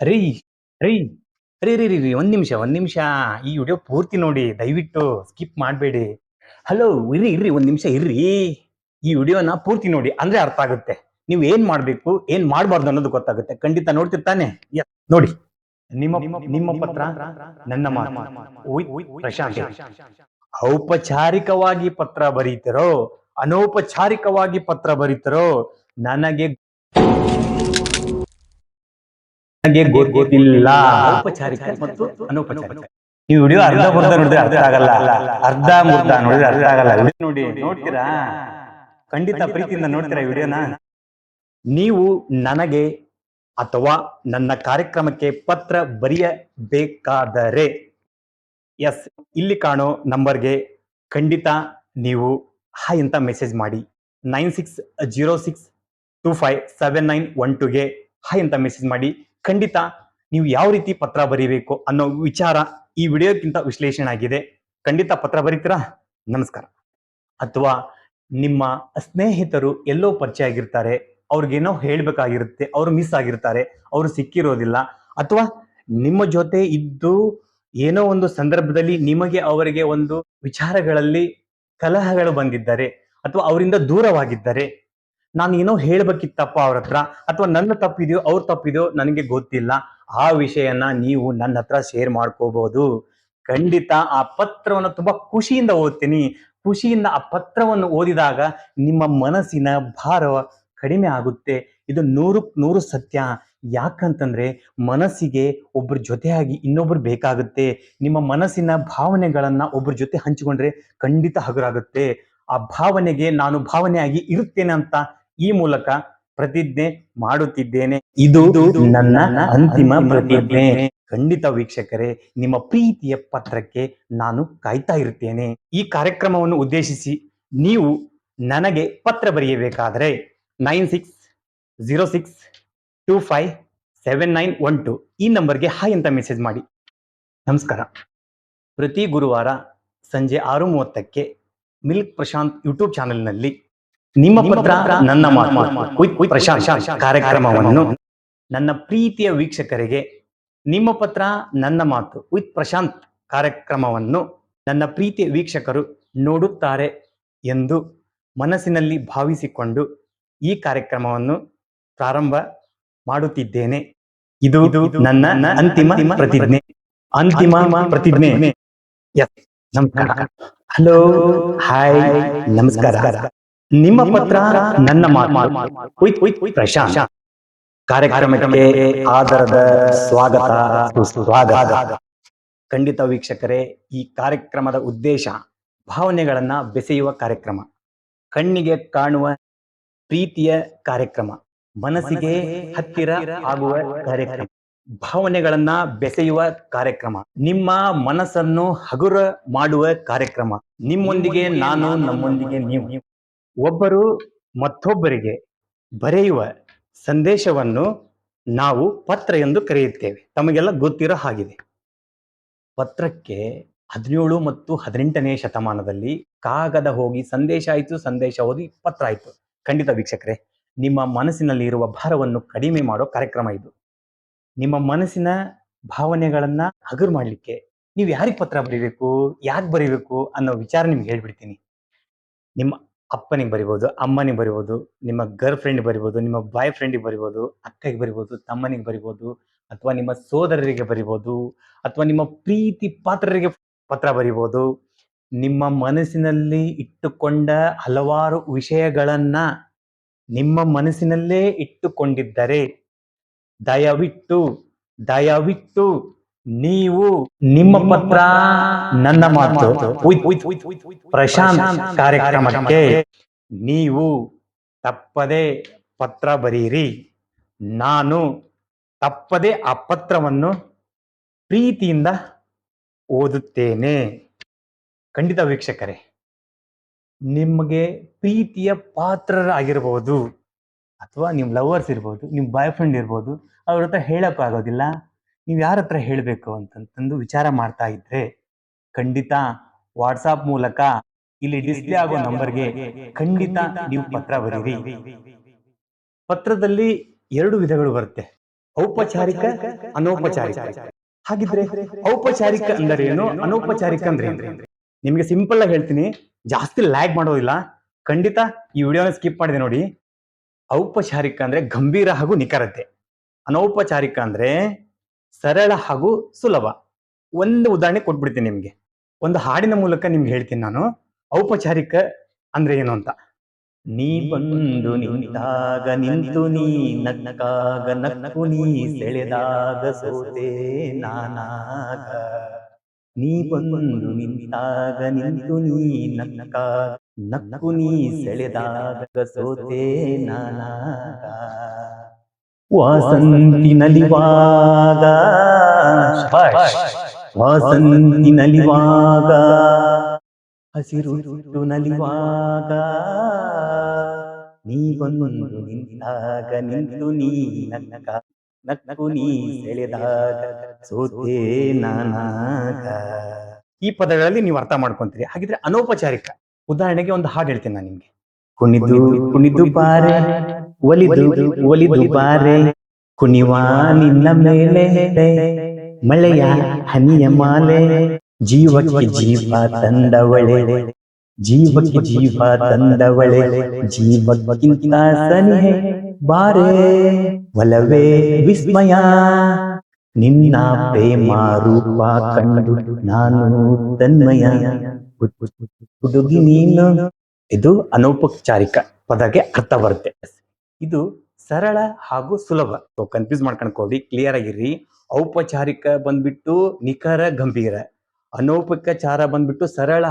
ರೀ ರೀ ರೀ ರೀ ರೀ ರೀ ಒಂದ್ ನಿಮಿಷ ಒಂದ್ ನಿಮಿಷ. ಈ ವಿಡಿಯೋ ಪೂರ್ತಿ ನೋಡಿ, ದಯವಿಟ್ಟು ಸ್ಕಿಪ್ ಮಾಡಬೇಡಿ. ಹಲೋ, ಇರ್ರಿ ಇರ್ರಿ ಒಂದ್ ನಿಮಿಷ ಇರ್ರಿ. ಈ ವಿಡಿಯೋನ ಪೂರ್ತಿ ನೋಡಿ, ಅಂದ್ರೆ ಅರ್ಥ ಆಗುತ್ತೆ. ನೀವು ಏನ್ ಮಾಡ್ಬೇಕು, ಏನ್ ಮಾಡಬಾರ್ದು ಅನ್ನೋದು ಗೊತ್ತಾಗುತ್ತೆ. ಖಂಡಿತ ನೋಡ್ತಿರ್ತಾನೆ. ನೋಡಿ, ನಿಮ್ಮ ನಿಮ್ಮ ಪತ್ರ ನನ್ನ ಮಾತು ವಿತ್ ಪ್ರಶಾಂತ್. ಔಪಚಾರಿಕವಾಗಿ ಪತ್ರ ಬರೀತಿರೋ, ಅನೌಪಚಾರಿಕವಾಗಿ ಪತ್ರ ಬರೀತಿರೋ, ನನಗೆ ಗೊತ್ತಿಲ್ಲ. ಔಪಚಾರಿಕ ಮತ್ತು ಅನೌಪಚಾರಿಕ. ಈ ವಿಡಿಯೋ ಅರ್ಧ ಮುರ್ಧ ನೋಡಿದ್ರೆ ಅರ್ಥ ಆಗಲ್ಲ, ಅರ್ಧ ಮುರ್ಧ ನೋಡಿದ್ರೆ ಅರ್ಥ ಆಗಲ್ಲ. ನೋಡಿ, ನೋಡ್ತೀರಾ? ಖಂಡಿತ ಪ್ರೀತಿಯಿಂದ ನೋಡ್ತೀರಾ ವಿಡಿಯೋನ. ನೀವು ನನಗೆ ಅಥವಾ ನನ್ನ ಕಾರ್ಯಕ್ರಮಕ್ಕೆ ಪತ್ರ ಬರೆಯಬೇಕಾದರೆ ಎಸ್, ಇಲ್ಲಿ ಕಾಣೋ ನಂಬರ್ಗೆ ಖಂಡಿತ ನೀವು ಹಾಯ್ ಅಂತ ಮೆಸೇಜ್ ಮಾಡಿ. 9606257912ಗೆ ಹಾಯ್ ಅಂತ ಮೆಸೇಜ್ ಮಾಡಿ. ಖಂಡಿತ ನೀವು ಯಾವ ರೀತಿ ಪತ್ರ ಬರೀಬೇಕು ಅನ್ನೋ ವಿಚಾರ ಈ ವಿಡಿಯೋಕ್ಕಿಂತ ವಿಶ್ಲೇಷಣೆ ಆಗಿದೆ. ಖಂಡಿತ ಪತ್ರ ಬರೀತೀರಾ? ನಮಸ್ಕಾರ. ಅಥವಾ ನಿಮ್ಮ ಸ್ನೇಹಿತರು ಎಲ್ಲೋ ಪರಿಚಯ ಆಗಿರ್ತಾರೆ, ಅವ್ರಿಗೇನೋ ಹೇಳ್ಬೇಕಾಗಿರುತ್ತೆ, ಅವ್ರು ಮಿಸ್ ಆಗಿರ್ತಾರೆ, ಅವರು ಸಿಕ್ಕಿರೋದಿಲ್ಲ. ಅಥವಾ ನಿಮ್ಮ ಜೊತೆ ಇದ್ದು ಏನೋ ಒಂದು ಸಂದರ್ಭದಲ್ಲಿ ನಿಮಗೆ ಅವರಿಗೆ ಒಂದು ವಿಚಾರಗಳಲ್ಲಿ ಕಲಹಗಳು ಬಂದಿದ್ದರೆ, ಅಥವಾ ಅವರಿಂದ ದೂರವಾಗಿದ್ದರೆ, ನಾನು ಏನೋ ಹೇಳ್ಬೇಕಿತ್ತಪ್ಪ ಅವ್ರ ಹತ್ರ, ಅಥವಾ ನನ್ನ ತಪ್ಪಿದೆಯೋ ಅವ್ರ ತಪ್ಪಿದೆಯೋ ನನಗೆ ಗೊತ್ತಿಲ್ಲ, ಆ ವಿಷಯನ ನೀವು ನನ್ನ ಹತ್ರ ಶೇರ್ ಮಾಡ್ಕೋಬಹುದು. ಖಂಡಿತ ಆ ಪತ್ರವನ್ನು ತುಂಬಾ ಖುಷಿಯಿಂದ ಓದ್ತೀನಿ. ಖುಷಿಯಿಂದ ಆ ಪತ್ರವನ್ನು ಓದಿದಾಗ ನಿಮ್ಮ ಮನಸ್ಸಿನ ಭಾರ ಕಡಿಮೆ ಆಗುತ್ತೆ. ಇದು 100% ಸತ್ಯ. ಯಾಕಂತಂದ್ರೆ ಮನಸ್ಸಿಗೆ ಒಬ್ಬರ ಜೊತೆಯಾಗಿ ಇನ್ನೊಬ್ರು ಬೇಕಾಗುತ್ತೆ. ನಿಮ್ಮ ಮನಸ್ಸಿನ ಭಾವನೆಗಳನ್ನ ಒಬ್ಬರ ಜೊತೆ ಹಂಚಿಕೊಂಡ್ರೆ ಖಂಡಿತ ಹಗುರಾಗುತ್ತೆ. ಆ ಭಾವನೆಗೆ ನಾನು ಭಾವನೆಯಾಗಿ ಇರುತ್ತೇನೆ ಅಂತ ಈ ಮೂಲಕ ಪ್ರತಿಜ್ಞೆ ಮಾಡುತ್ತಿದ್ದೇನೆ. ಇದು ನನ್ನ ಅಂತಿಮ ಪ್ರತಿಜ್ಞೆ. ಖಂಡಿತ ವೀಕ್ಷಕರೇ, ನಿಮ್ಮ ಪ್ರೀತಿಯ ಪತ್ರಕ್ಕೆ ನಾನು ಕಾಯ್ತಾ ಇರ್ತೇನೆ. ಈ ಕಾರ್ಯಕ್ರಮವನ್ನು ಉದ್ದೇಶಿಸಿ ನೀವು ನನಗೆ ಪತ್ರ ಬರೆಯಬೇಕಾದರೆ 9606257912 ಈ ನಂಬರ್ಗೆ ಹಾಯ್ ಅಂತ ಮೆಸೇಜ್ ಮಾಡಿ. ನಮಸ್ಕಾರ. ಪ್ರತಿ ಗುರುವಾರ ಸಂಜೆ 6:30ಕ್ಕೆ ಮಿಲ್ಕ್ ಪ್ರಶಾಂತ್ ಯೂಟ್ಯೂಬ್ ಚಾನೆಲ್ನಲ್ಲಿ ನಿಮ್ಮ ಪತ್ರ ನನ್ನ ಮಾತು ವಿತ್ ಪ್ರಶಾಂತ್ ಕಾರ್ಯಕ್ರಮವನ್ನು ನನ್ನ ಪ್ರೀತಿಯ ವೀಕ್ಷಕರಿಗೆ, ನಿಮ್ಮ ಪತ್ರ ನನ್ನ ಮಾತು ವಿತ್ ಪ್ರಶಾಂತ್ ಕಾರ್ಯಕ್ರಮವನ್ನು ನನ್ನ ಪ್ರೀತಿಯ ವೀಕ್ಷಕರು ನೋಡುತ್ತಾರೆ ಎಂದು ಮನಸ್ಸಿನಲ್ಲಿ ಭಾವಿಸಿಕೊಂಡು ಈ ಕಾರ್ಯಕ್ರಮವನ್ನು ಪ್ರಾರಂಭ ಮಾಡುತ್ತಿದ್ದೇನೆ. ಇದು ನನ್ನ ಅಂತಿಮ ಪ್ರತಿಜ್ಞೆ. ಅಂತಿಮ ಪ್ರತಿಜ್ಞೆ. ನಮಸ್ಕಾರ. ಹಲೋ, ಹಾಯ್, ನಮಸ್ಕಾರ. ನಿಮ್ಮ ಪತ್ರ ನನ್ನ ಮಾತು ವಿತ್ ಪ್ರಶಾಂತ್ ಕಾರ್ಯಕ್ರಮಕ್ಕೆ ಆದರದ ಸ್ವಾಗತ, ಸುಸ್ವಾಗತ. ಖಂಡಿತ ವೀಕ್ಷಕರೇ, ಈ ಕಾರ್ಯಕ್ರಮದ ಉದ್ದೇಶ ಭಾವನೆಗಳನ್ನ ಬೆಸೆಯುವ ಕಾರ್ಯಕ್ರಮ, ಕಣ್ಣಿಗೆ ಕಾಣುವ ಪ್ರೀತಿಯ ಕಾರ್ಯಕ್ರಮ, ಮನಸ್ಸಿಗೆ ಹತ್ತಿರ ಆಗುವ ಕಾರ್ಯಕ್ರಮ, ಭಾವನೆಗಳನ್ನ ಬೆಸೆಯುವ ಕಾರ್ಯಕ್ರಮ, ನಿಮ್ಮ ಮನಸ್ಸನ್ನು ಹಗುರ ಮಾಡುವ ಕಾರ್ಯಕ್ರಮ. ನಿಮ್ಮೊಂದಿಗೆ ನಾನು, ನಮ್ಮೊಂದಿಗೆ ನೀವು. ಒಬ್ಬರು ಮತ್ತೊಬ್ಬರಿಗೆ ಬರೆಯುವ ಸಂದೇಶವನ್ನು ನಾವು ಪತ್ರ ಎಂದು ಕರೆಯುತ್ತೇವೆ. ತಮಗೆಲ್ಲ ಗೊತ್ತಿರೋ ಹಾಗಿದೆ. ಪತ್ರಕ್ಕೆ 17 ಮತ್ತು 18ನೇ ಶತಮಾನದಲ್ಲಿ ಕಾಗದ ಹೋಗಿ ಸಂದೇಶ ಆಯಿತು, ಸಂದೇಶ ಓದಿ ಪತ್ರ ಆಯಿತು. ಖಂಡಿತ ವೀಕ್ಷಕರೇ, ನಿಮ್ಮ ಮನಸ್ಸಿನಲ್ಲಿ ಇರುವ ಭಾರವನ್ನು ಕಡಿಮೆ ಮಾಡೋ ಕಾರ್ಯಕ್ರಮ ಇದು. ನಿಮ್ಮ ಮನಸ್ಸಿನ ಭಾವನೆಗಳನ್ನ ಹಗುರು ಮಾಡಲಿಕ್ಕೆ ನೀವು ಯಾರಿಗೆ ಪತ್ರ ಬರೀಬೇಕು, ಯಾಕೆ ಬರೀಬೇಕು ಅನ್ನೋ ವಿಚಾರ ನಿಮ್ಗೆ ಹೇಳ್ಬಿಡ್ತೀನಿ. ನಿಮ್ಮ ಅಪ್ಪನಿಗೆ ಬರಿಬೋದು, ಅಮ್ಮನಿಗೆ ಬರಿಬೋದು, ನಿಮ್ಮ ಗರ್ಲ್ ಫ್ರೆಂಡ್ ಬರಿಬೋದು, ನಿಮ್ಮ ಬಾಯ್ ಫ್ರೆಂಡಿಗೆ ಬರಿಬೋದು, ಅಕ್ಕಗೆ ಬರಿಬೋದು, ತಮ್ಮನಿಗೆ ಬರಿಬೋದು, ಅಥವಾ ನಿಮ್ಮ ಸೋದರರಿಗೆ ಬರಿಬೋದು, ಅಥವಾ ನಿಮ್ಮ ಪ್ರೀತಿ ಪಾತ್ರರಿಗೆ ಪತ್ರ ಬರಿಬೋದು. ನಿಮ್ಮ ಮನಸ್ಸಿನಲ್ಲಿ ಇಟ್ಟುಕೊಂಡ ಹಲವಾರು ವಿಷಯಗಳನ್ನ ನಿಮ್ಮ ಮನಸ್ಸಿನಲ್ಲೇ ಇಟ್ಟುಕೊಂಡಿದ್ದರೆ ದಯವಿಟ್ಟು ದಯವಿಟ್ಟು ನೀವು ನಿಮ್ಮ ಪತ್ರ ನನ್ನ ಮಾತು ವಿತ್ ಪ್ರಶಾಂತ್ ಕಾರ್ಯಕ್ರಮಕ್ಕೆ ನೀವು ತಪ್ಪದೆ ಪತ್ರ ಬರೀರಿ. ನಾನು ತಪ್ಪದೆ ಆ ಪತ್ರವನ್ನು ಪ್ರೀತಿಯಿಂದ ಓದುತ್ತೇನೆ. ಖಂಡಿತ ವೀಕ್ಷಕರೇ, ನಿಮಗೆ ಪ್ರೀತಿಯ ಪಾತ್ರರಾಗಿರ್ಬೋದು, ಅಥವಾ ನಿಮ್ಮ ಲವರ್ಸ್ ಇರ್ಬೋದು, ನಿಮ್ಮ ಬಾಯ್ ಫ್ರೆಂಡ್ ಇರ್ಬೋದು, ಅವ್ರ ಹತ್ರ ಹೇಳೋಕ್ಕಾಗೋದಿಲ್ಲ, ನೀವು ಯಾರ ಹತ್ರ ಹೇಳಬೇಕು ಅಂತಂದು ವಿಚಾರ ಮಾಡ್ತಾ ಇದ್ರೆ ಖಂಡಿತ ವಾಟ್ಸಾಪ್ ಮೂಲಕ ಇಲ್ಲಿ ಡಿಸ್ಪ್ಲೇ ಆಗೋ ನಂಬರ್ಗೆ ಖಂಡಿತ ನೀವು ಪತ್ರ ಬರೀರಿ. ಪತ್ರದಲ್ಲಿ 2 ವಿಧಗಳು ಬರುತ್ತೆ. ಔಪಚಾರಿಕ, ಅನೌಪಚಾರಿಕ. ಹಾಗಿದ್ರೆ ಔಪಚಾರಿಕ ಅಂದರೆ ಏನು, ಅನೌಪಚಾರಿಕ ಅಂದ್ರೆ ಏನು? ನಿಮಗೆ ಸಿಂಪಲ್ ಆಗಿ ಹೇಳ್ತೀನಿ, ಜಾಸ್ತಿ ಲ್ಯಾಗ್ ಮಾಡೋದಿಲ್ಲ. ಖಂಡಿತ ಈ ವಿಡಿಯೋನ ಸ್ಕಿಪ್ ಮಾಡಿದೆ ನೋಡಿ. ಔಪಚಾರಿಕ ಅಂದ್ರೆ ಗಂಭೀರ ಹಾಗೂ ನಿಖರತೆ. ಅನೌಪಚಾರಿಕ ಅಂದ್ರೆ ಸರಳ ಹಾಗೂ ಸುಲಭ. ಒಂದು ಉದಾಹರಣೆ ಕೊಟ್ಬಿಡ್ತೀನಿ ನಿಮ್ಗೆ. ಒಂದು ಹಾಡಿನ ಮೂಲಕ ನಿಮ್ಗೆ ಹೇಳ್ತೀನಿ ನಾನು ಔಪಚಾರಿಕ ಅಂದ್ರೆ ಏನು ಅಂತ. ನೀ ಬಂದು ನಿಂತಾಗ ನಿಂತು ನೀ ನಕ್ಕಾಗ ನಕ್ಕು ನೀ ಸೆಳೆದಾಗ ಸೋತೆ ನಾನಾಗ. ನೀ ಬಂದು ನಿಂತಾಗ ನಿಂತು ನೀ ನಕ್ಕು ನೀ ಸೆಳೆದಾಗ ಸೋತೆ ನಾನಾಗ. ವಾಸಂತಿ ನಲಿವಾಗ ವಾಸಂತಿ ನಲಿವಾಗ ಹಸಿರು ನಲಿವಾಗ ನೀ ಬಂದು ನಿಂತಾಗ ನಿಂತು ನೀ ನಕ್ಕು ನೀ ಸೆಳೆದಾಗ ಸೋತೆ ನಾನಾಗ. ಈ ಪದಗಳಲ್ಲಿ ನೀವು ಅರ್ಥ ಮಾಡ್ಕೊಂತೀರಿ. ಹಾಗಿದ್ರೆ ಅನೌಪಚಾರಿಕ ಉದಾಹರಣೆಗೆ ಒಂದು ಹಾಡು ಹೇಳ್ತೀನಿ ನಾನು ನಿಮ್ಗೆ. ಕುಣಿದು ಕುಣಿದು ಬಾರೆ ಒಲಿದು ಒಲಿದು ಬಾರೆ ಕುಣಿವ ನಿನ್ನ ಮೇಲೆ ಮಳೆಯ ಹನಿಯ ಮಾಲೆ ಜೀವಕ್ಕೆ ಜೀವ ತಂದವಳೆ ಜೀವಕ್ಕೆ ಜೀವ ತಂದವಳೆ ಜೀವಕ್ಕಿಂತ ಸನಿಹೆ ಬಾರೆ ಒಲವೇ ವಿಸ್ಮಯ ನಿನ್ನ ಪ್ರೇಮ ರೂಪ ಕಂಡು ನಾನು ತನ್ಮಯ ಹುಡುಗಿ ನೀನು. ಇದು ಅನೌಪಚಾರಿಕ ಪದಕ್ಕೆ ಅರ್ಥ ಬರುತ್ತೆ. ಇದು ಸರಳ ಹಾಗೂ ಸುಲಭ. ಕನ್ಫ್ಯೂಸ್ ಮಾಡ್ಕೊಂಡ್ಕೊಡಿ, ಕ್ಲಿಯರ್ ಆಗಿರ್ರಿ. ಔಪಚಾರಿಕ ಬಂದ್ಬಿಟ್ಟು ನಿಖರ ಗಂಭೀರ, ಅನೌಪಚಾರ ಬಂದ್ಬಿಟ್ಟು ಸರಳ.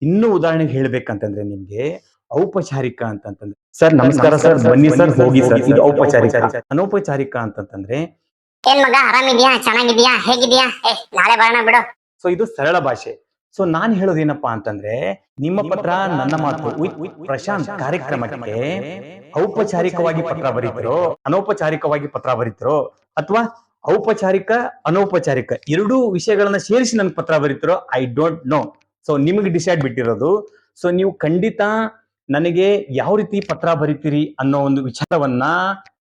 ಇನ್ನೂ ಉದಾಹರಣೆಗೆ ಹೇಳ್ಬೇಕಂತಂದ್ರೆ ನಿಮ್ಗೆ ಔಪಚಾರಿಕ ಅಂತಂತಂದ್ರೆ, ಸರ್ ನಮಸ್ಕಾರ ಸರ್, ಬನ್ನಿ ಸರ್, ಹೋಗಿ ಸರ್, ಇದು ಔಪಚಾರಿಕ. ಅನೌಪಚಾರಿಕ ಅಂತಂತಂದ್ರೆ ಏನ್ ಮಗ ಆರಾಮಿದ್ಯಾ, ಚೆನ್ನಾಗಿದ್ಯಾ, ಹೇಗಿದ್ಯಾ, ನಾಳೆ ಬರೋಣ ಬಿಡು. ಸೊ ಇದು ಸರಳ ಭಾಷೆ. ಸೊ ನಾನ್ ಹೇಳೋದೇನಪ್ಪಾ ಅಂತಂದ್ರೆ, ನಿಮ್ಮ ಪತ್ರ ನನ್ನ ಮಾತು ಪ್ರಶಾಂತ್ ಕಾರ್ಯಕ್ರಮಕ್ಕೆ ಔಪಚಾರಿಕವಾಗಿ ಪತ್ರ ಬರೀತಿರೋ, ಅನೌಪಚಾರಿಕವಾಗಿ ಪತ್ರ ಬರೀತಿರೋ, ಅಥವಾ ಔಪಚಾರಿಕ ಅನೌಪಚಾರಿಕ ಎರಡೂ ವಿಷಯಗಳನ್ನ ಸೇರಿಸಿ ನನ್ಗೆ ಪತ್ರ ಬರೀತಿರೋ, ಐ ಡೋಂಟ್ ನೋ. ಸೊ ನಿಮಗೆ ಡಿಸೈಡ್ ಬಿಟ್ಟಿರೋದು. ಸೊ ನೀವು ಖಂಡಿತ ನನಗೆ ಯಾವ ರೀತಿ ಪತ್ರ ಬರೀತೀರಿ ಅನ್ನೋ ಒಂದು ವಿಚಾರವನ್ನ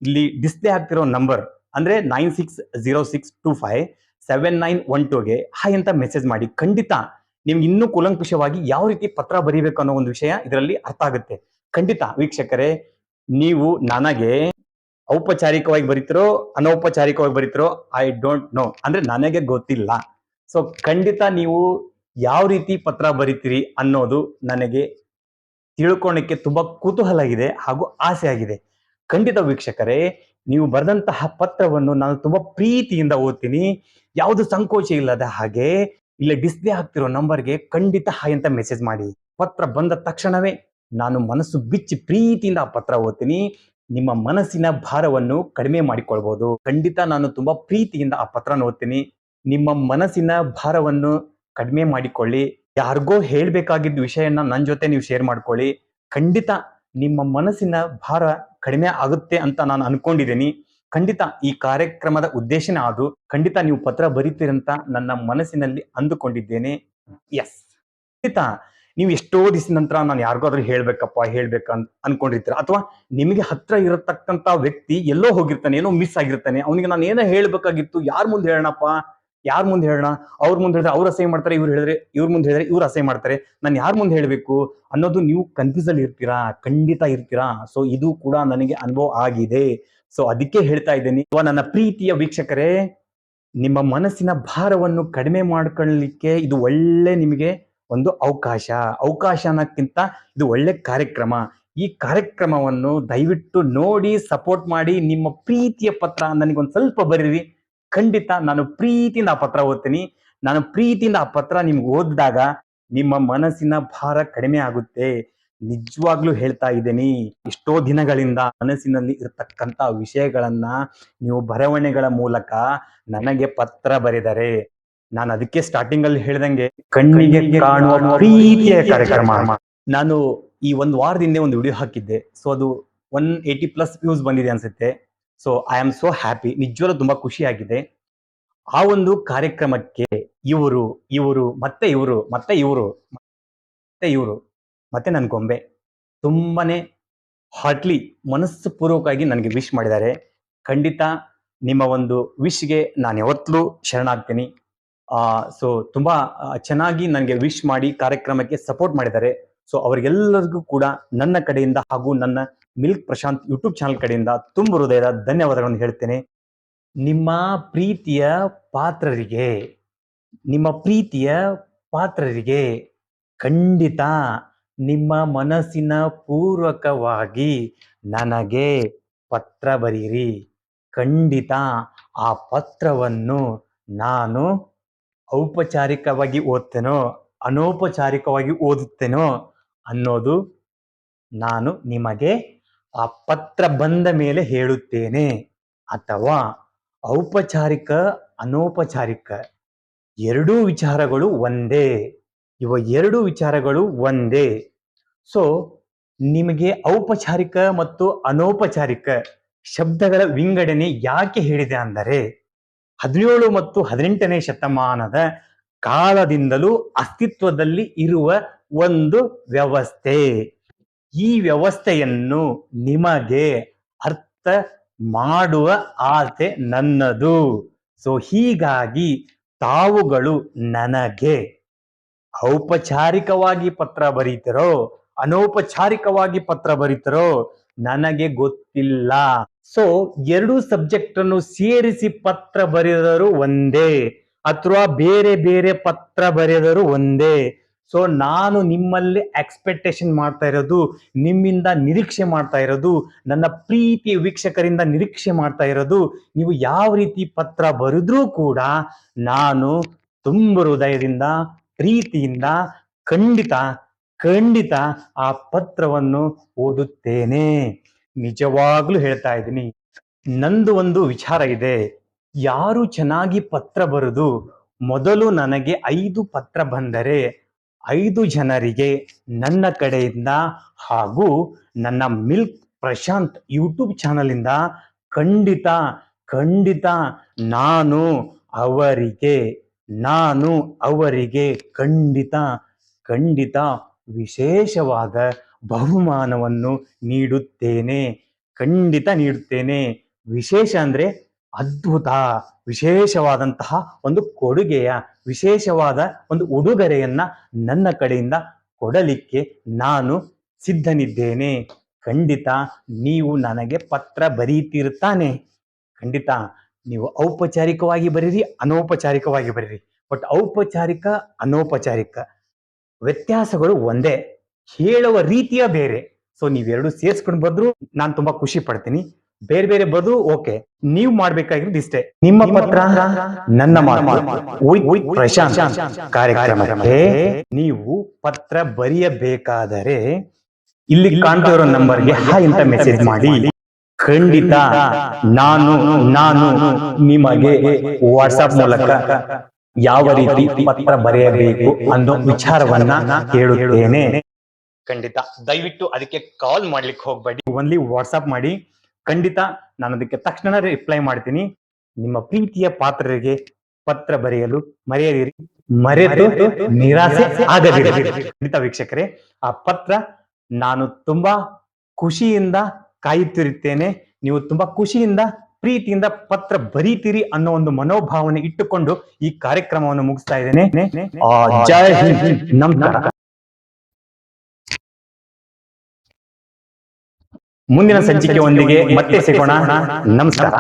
ಇಲ್ಲಿ ಡಿಸ್ಪ್ಲೇ ಆಗ್ತಿರೋ ನಂಬರ್ ಅಂದ್ರೆ 9606257912ಗೆ ಹಾಯ್ ಅಂತ ಮೆಸೇಜ್ ಮಾಡಿ. ಖಂಡಿತ ನಿಮ್ಗೆ ಇನ್ನೂ ಕೂಲಂಕುಷವಾಗಿ ಯಾವ ರೀತಿ ಪತ್ರ ಬರೀಬೇಕು ಅನ್ನೋ ಒಂದು ವಿಷಯ ಇದರಲ್ಲಿ ಅರ್ಥ ಆಗುತ್ತೆ. ಖಂಡಿತ ವೀಕ್ಷಕರೇ, ನೀವು ನನಗೆ ಔಪಚಾರಿಕವಾಗಿ ಬರೀತಿರೋ ಅನೌಪಚಾರಿಕವಾಗಿ ಬರೀತಿರೋ, ಐ ಡೋಂಟ್ ನೋ, ಅಂದ್ರೆ ನನಗೆ ಗೊತ್ತಿಲ್ಲ. ಸೊ ಖಂಡಿತ ನೀವು ಯಾವ ರೀತಿ ಪತ್ರ ಬರೀತೀರಿ ಅನ್ನೋದು ನನಗೆ ತಿಳ್ಕೊಳ್ಳಿಕ್ಕೆ ತುಂಬಾ ಕುತೂಹಲ ಇದೆ ಹಾಗೂ ಆಸೆ ಆಗಿದೆ. ಖಂಡಿತ ವೀಕ್ಷಕರೇ, ನೀವು ಬರೆದಂತಹ ಪತ್ರವನ್ನು ನಾನು ತುಂಬಾ ಪ್ರೀತಿಯಿಂದ ಓದ್ತೀನಿ. ಯಾವುದು ಸಂಕೋಚ ಇಲ್ಲದ ಹಾಗೆ ಇಲ್ಲಿ ಡಿಸ್ಪ್ಲೇ ಆಗ್ತಿರೋ ನಂಬರ್ಗೆ ಖಂಡಿತ ಹಾಯ್ ಅಂತ ಮೆಸೇಜ್ ಮಾಡಿ. ಪತ್ರ ಬಂದ ತಕ್ಷಣವೇ ನಾನು ಮನಸ್ಸು ಬಿಚ್ಚಿ ಪ್ರೀತಿಯಿಂದ ಆ ಪತ್ರ ಓದ್ತೀನಿ. ನಿಮ್ಮ ಮನಸ್ಸಿನ ಭಾರವನ್ನು ಕಡಿಮೆ ಮಾಡಿಕೊಳ್ಬಹುದು. ಖಂಡಿತ ನಾನು ತುಂಬಾ ಪ್ರೀತಿಯಿಂದ ಆ ಪತ್ರನ ಓದ್ತೀನಿ. ನಿಮ್ಮ ಮನಸ್ಸಿನ ಭಾರವನ್ನು ಕಡಿಮೆ ಮಾಡಿಕೊಳ್ಳಿ. ಯಾರಿಗೋ ಹೇಳ್ಬೇಕಾಗಿದ್ದ ವಿಷಯನ ನನ್ನ ಜೊತೆ ನೀವು ಶೇರ್ ಮಾಡ್ಕೊಳ್ಳಿ. ಖಂಡಿತ ನಿಮ್ಮ ಮನಸ್ಸಿನ ಭಾರ ಕಡಿಮೆ ಆಗುತ್ತೆ ಅಂತ ನಾನು ಅನ್ಕೊಂಡಿದ್ದೀನಿ. ಖಂಡಿತ ಈ ಕಾರ್ಯಕ್ರಮದ ಉದ್ದೇಶನೇ ಅದು. ಖಂಡಿತ ನೀವು ಪತ್ರ ಬರೀತೀರಂತ ನನ್ನ ಮನಸ್ಸಿನಲ್ಲಿ ಅಂದುಕೊಂಡಿದ್ದೇನೆ. ಎಸ್, ಖಂಡಿತ ನೀವು ಎಷ್ಟೋ ದಿವಸ ನಂತರ ನಾನು ಯಾರಿಗಾದ್ರೂ ಹೇಳ್ಬೇಕಂತ ಅನ್ಕೊಂಡಿರ್ತೀರ, ಅಥವಾ ನಿಮಗೆ ಹತ್ರ ಇರತಕ್ಕಂತ ವ್ಯಕ್ತಿ ಎಲ್ಲೋ ಹೋಗಿರ್ತಾನೆ, ಏನೋ ಮಿಸ್ ಆಗಿರ್ತಾನೆ, ಅವನಿಗೆ ನಾನು ಏನೋ ಹೇಳ್ಬೇಕಾಗಿತ್ತು, ಯಾರ ಮುಂದೆ ಹೇಳೋಣಪ್ಪ, ಯಾರ ಮುಂದೆ ಹೇಳೋಣ, ಅವ್ರ ಮುಂದೆ ಹೇಳಿದ್ರೆ ಅವ್ರು ಅಸಹ್ಯ ಮಾಡ್ತಾರೆ, ಇವ್ರ ಮುಂದೆ ಹೇಳಿದ್ರೆ ಇವ್ರು ಅಸಹ್ಯ ಮಾಡ್ತಾರೆ, ನಾನು ಯಾರ ಮುಂದೆ ಹೇಳ್ಬೇಕು ಅನ್ನೋದು ನೀವು ಕನ್ಫ್ಯೂಸ್ ಅಲ್ಲಿ ಇರ್ತೀರಾ, ಖಂಡಿತ ಇರ್ತೀರಾ. ಸೊ ಇದು ಕೂಡ ನನಗೆ ಅನುಭವ ಆಗಿದೆ. ಸೊ ಅದಕ್ಕೆ ಹೇಳ್ತಾ ಇದ್ದೀನಿ, ನನ್ನ ಪ್ರೀತಿಯ ವೀಕ್ಷಕರೇ, ನಿಮ್ಮ ಮನಸ್ಸಿನ ಭಾರವನ್ನು ಕಡಿಮೆ ಮಾಡ್ಕೊಳ್ಳಲಿಕ್ಕೆ ಇದು ಒಳ್ಳೆ ನಿಮಗೆ ಒಂದು ಅವಕಾಶ ಅನ್ನೋಕ್ಕಿಂತ ಇದು ಒಳ್ಳೆ ಕಾರ್ಯಕ್ರಮ. ಈ ಕಾರ್ಯಕ್ರಮವನ್ನು ದಯವಿಟ್ಟು ನೋಡಿ ಸಪೋರ್ಟ್ ಮಾಡಿ. ನಿಮ್ಮ ಪ್ರೀತಿಯ ಪತ್ರ ನನಗೊಂದು ಸ್ವಲ್ಪ ಬರೀರಿ. ಖಂಡಿತ ನಾನು ಪ್ರೀತಿಯಿಂದ ಆ ಪತ್ರ ಓದ್ತೀನಿ. ನಾನು ಪ್ರೀತಿಯಿಂದ ಆ ಪತ್ರ ನಿಮ್ಗೆ ಓದಿದಾಗ ನಿಮ್ಮ ಮನಸ್ಸಿನ ಭಾರ ಕಡಿಮೆ ಆಗುತ್ತೆ. ನಿಜವಾಗ್ಲೂ ಹೇಳ್ತಾ ಇದ್ದೀನಿ, ಎಷ್ಟೋ ದಿನಗಳಿಂದ ಮನಸ್ಸಿನಲ್ಲಿ ಇರತಕ್ಕಂತ ವಿಷಯಗಳನ್ನ ನೀವು ಬರವಣಿಗೆಗಳ ಮೂಲಕ ನನಗೆ ಪತ್ರ ಬರೆದರೆ, ನಾನು ಅದಕ್ಕೆ ಸ್ಟಾರ್ಟಿಂಗ್ ಅಲ್ಲಿ ಹೇಳ್ದಂಗೆ ಕಣ್ಣಿಗೆ ಕಾಣುವ ಪ್ರೀತಿಯ ಕಾರ್ಯಕ್ರಮ. ನಾನು ಈ ಒಂದು ವಾರದಿಂದ ಒಂದು ವಿಡಿಯೋ ಹಾಕಿದ್ದೆ. ಸೊ ಅದು 180+ ವ್ಯೂಸ್ ಬಂದಿದೆ ಅನ್ಸುತ್ತೆ. So I am so happy, ನಿಜವಾಗ್ಲೂ ತುಂಬಾ ಖುಷಿಯಾಗಿದೆ. ಆ ಒಂದು ಕಾರ್ಯಕ್ರಮಕ್ಕೆ ಇವರು ಮತ್ತೆ ನನ್ನ ಗೊಂಬೆ ತುಂಬಾನೇ ಹಾರ್ಟ್ಲಿ ಮನಸ್ಸು ಪೂರ್ವಕವಾಗಿ ನನಗೆ ವಿಶ್ ಮಾಡಿದ್ದಾರೆ. ಖಂಡಿತ ನಿಮ್ಮ ಒಂದು ವಿಶ್ಗೆ ನಾನು ಯಾವತ್ತೂ ಶರಣಾಗ್ತೀನಿ. ಸೊ ತುಂಬಾ ಚೆನ್ನಾಗಿ ನನಗೆ ವಿಶ್ ಮಾಡಿ ಕಾರ್ಯಕ್ರಮಕ್ಕೆ ಸಪೋರ್ಟ್ ಮಾಡಿದ್ದಾರೆ. ಸೊ ಅವರಿಗೆಲ್ಲರಿಗೂ ಕೂಡ ನನ್ನ ಕಡೆಯಿಂದ ಹಾಗೂ ನನ್ನ ಮಿಲ್ಕ್ ಪ್ರಶಾಂತ್ ಯೂಟ್ಯೂಬ್ ಚಾನಲ್ ಕಡೆಯಿಂದ ತುಂಬ ಹೃದಯದ ಧನ್ಯವಾದಗಳನ್ನು ಹೇಳ್ತೇನೆ. ನಿಮ್ಮ ಪ್ರೀತಿಯ ಪಾತ್ರರಿಗೆ ಖಂಡಿತ ನಿಮ್ಮ ಮನಸ್ಸಿನ ಪೂರ್ವಕವಾಗಿ ನನಗೆ ಪತ್ರ ಬರೀರಿ. ಖಂಡಿತ ಆ ಪತ್ರವನ್ನು ನಾನು ಔಪಚಾರಿಕವಾಗಿ ಓದ್ತೇನೋ ಅನೌಪಚಾರಿಕವಾಗಿ ಓದುತ್ತೇನೋ ಅನ್ನೋದು ನಾನು ನಿಮಗೆ ಆ ಪತ್ರ ಬಂದ ಮೇಲೆ ಹೇಳುತ್ತೇನೆ. ಅಥವಾ ಔಪಚಾರಿಕ ಅನೌಪಚಾರಿಕ ಎರಡೂ ವಿಚಾರಗಳು ಒಂದೇ. ಸೊ ನಿಮಗೆ ಔಪಚಾರಿಕ ಮತ್ತು ಅನೌಪಚಾರಿಕ ಶಬ್ದಗಳ ವಿಂಗಡಣೆ ಯಾಕೆ ಹೇಳಿದೆ ಅಂದರೆ 17 ಮತ್ತು 18ನೇ ಶತಮಾನದ ಕಾಲದಿಂದಲೂ ಅಸ್ತಿತ್ವದಲ್ಲಿ ಇರುವ ಒಂದು ವ್ಯವಸ್ಥೆ. ಈ ವ್ಯವಸ್ಥೆಯನ್ನು ನಿಮಗೆ ಅರ್ಥ ಮಾಡುವ ಆಸೆ ನನ್ನದು. ಸೊ ಹೀಗಾಗಿ ತಾವುಗಳು ನನಗೆ ಔಪಚಾರಿಕವಾಗಿ ಪತ್ರ ಬರೀತಿರೋ ಅನೌಪಚಾರಿಕವಾಗಿ ಪತ್ರ ಬರೀತಿರೋ ನನಗೆ ಗೊತ್ತಿಲ್ಲ. ಸೊ ಎರಡು ಸಬ್ಜೆಕ್ಟ್ ಅನ್ನು ಸೇರಿಸಿ ಪತ್ರ ಬರೆದರೂ ಒಂದೇ ಅಥವಾ ಬೇರೆ ಬೇರೆ ಪತ್ರ ಬರೆದರೂ ಒಂದೇ. ಸೊ ನಾನು ನಿಮ್ಮಲ್ಲಿ ಎಕ್ಸ್ಪೆಕ್ಟೇಷನ್ ಮಾಡ್ತಾ ಇರೋದು, ನಿಮ್ಮಿಂದ ನಿರೀಕ್ಷೆ ಮಾಡ್ತಾ ಇರೋದು, ನನ್ನ ಪ್ರೀತಿಯ ವೀಕ್ಷಕರಿಂದ ನಿರೀಕ್ಷೆ ಮಾಡ್ತಾ ಇರೋದು, ನೀವು ಯಾವ ರೀತಿ ಪತ್ರ ಬರೆದ್ರೂ ಕೂಡ ನಾನು ತುಂಬ ಹೃದಯದಿಂದ ಪ್ರೀತಿಯಿಂದ ಖಂಡಿತ ಆ ಪತ್ರವನ್ನು ಓದುತ್ತೇನೆ. ನಿಜವಾಗ್ಲೂ ಹೇಳ್ತಾ ಇದ್ದೀನಿ. ನಂದು ಒಂದು ವಿಚಾರ ಇದೆ. ಯಾರು ಚೆನ್ನಾಗಿ ಪತ್ರ ಬರೆದು ಮೊದಲು ನನಗೆ 5 ಪತ್ರ ಬಂದರೆ 5 ಜನರಿಗೆ ನನ್ನ ಕಡೆಯಿಂದ ಹಾಗೂ ನನ್ನ ಮಿಲ್ಕ್ ಪ್ರಶಾಂತ್ ಯೂಟ್ಯೂಬ್ ಚಾನಲ್ ಇಂದ ಖಂಡಿತ ನಾನು ಅವರಿಗೆ ಖಂಡಿತ ವಿಶೇಷವಾದ ಬಹುಮಾನವನ್ನು ನೀಡುತ್ತೇನೆ. ವಿಶೇಷ ಅಂದ್ರೆ ಅದ್ಭುತ, ವಿಶೇಷವಾದಂತಹ ಒಂದು ಕೊಡುಗೆಯ, ವಿಶೇಷವಾದ ಒಂದು ಉಡುಗೊರೆಯನ್ನ ನನ್ನ ಕಡೆಯಿಂದ ಕೊಡಲಿಕ್ಕೆ ನಾನು ಸಿದ್ಧನಿದ್ದೇನೆ. ಖಂಡಿತ ನೀವು ನನಗೆ ಪತ್ರ ಬರೀತಿರ್ತಾನೆ. ಖಂಡಿತ ನೀವು ಔಪಚಾರಿಕವಾಗಿ ಬರೀರಿ, ಅನೌಪಚಾರಿಕವಾಗಿ ಬರೀರಿ. ಬಟ್ ಔಪಚಾರಿಕ ಅನೌಪಚಾರಿಕ ವ್ಯತ್ಯಾಸಗಳು ಒಂದೇ, ಹೇಳುವ ರೀತಿಯ ಬೇರೆ. ಸೊ ನೀವೆರಡು ಸೇರಿಸ್ಕೊಂಡು ಬಂದ್ರು ನಾನು ತುಂಬಾ ಖುಷಿ ಪಡ್ತೀನಿ. ಬೇರೆ ಬೇರೆ ಬದು ಓಕೆ. ನೀವು ಮಾಡ್ಬೇಕಾಗಿರೋದು ಇಷ್ಟೇ, ನಿಮ್ಮ ಪತ್ರ ನನ್ನ ಮಾತು ಪ್ರಶಾಂತ್ ಕಾರ್ಯಕ್ರಮಕ್ಕೆ ನೀವು ಪತ್ರ ಬರೆಯಬೇಕಾದರೆ ಇಲ್ಲಿ ಕಾಣ್ತಿರೋ ನಂಬರ್ಗೆ ಹಾಯ್ ಅಂತ ಮೆಸೇಜ್ ಮಾಡಿ. ಖಂಡಿತ ನಾನು ನಿಮಗೆ ವಾಟ್ಸ್ಆಪ್ ಮೂಲಕ ಯಾವ ರೀತಿ ಪತ್ರ ಬರೆಯಬೇಕು ಅನ್ನೋ ವಿಚಾರವನ್ನ ಹೇಳುತ್ತೇನೆ. ಖಂಡಿತ ದಯವಿಟ್ಟು ಅದಕ್ಕೆ ಕಾಲ್ ಮಾಡ್ಲಿಕ್ಕೆ ಹೋಗ್ಬೇಡಿ, ಓನ್ಲಿ ವಾಟ್ಸ್ಆಪ್ ಮಾಡಿ. ಖಂಡಿತ ನಾನು ಅದಕ್ಕೆ ತಕ್ಷಣ ರಿಪ್ಲೈ ಮಾಡ್ತೀನಿ. ನಿಮ್ಮ ಪ್ರೀತಿಯ ಪಾತ್ರರಿಗೆ ಪತ್ರ ಬರೆಯಲು ಮರೆತು ನಿರಾಸೆ ಆಗದಿರಿ. ಖಂಡಿತ ವೀಕ್ಷಕರೇ, ಆ ಪತ್ರ ನಾನು ತುಂಬಾ ಖುಷಿಯಿಂದ ಕಾಯುತ್ತಿರುತ್ತೇನೆ. ನೀವು ತುಂಬಾ ಖುಷಿಯಿಂದ ಪ್ರೀತಿಯಿಂದ ಪತ್ರ ಬರೀತೀರಿ ಅನ್ನೋ ಒಂದು ಮನೋಭಾವನೆ ಇಟ್ಟುಕೊಂಡು ಈ ಕಾರ್ಯಕ್ರಮವನ್ನು ಮುಗಿಸ್ತಾ ಇದ್ದೇನೆ. ಜೈ ಹಿಂದ್, ನಮಸ್ಕಾರ. ಮುಂದಿನ ಸಂಚಿಕೆಯೊಂದಿಗೆ ಮತ್ತೆ ಸಿಗೋಣ. ನಮಸ್ಕಾರ.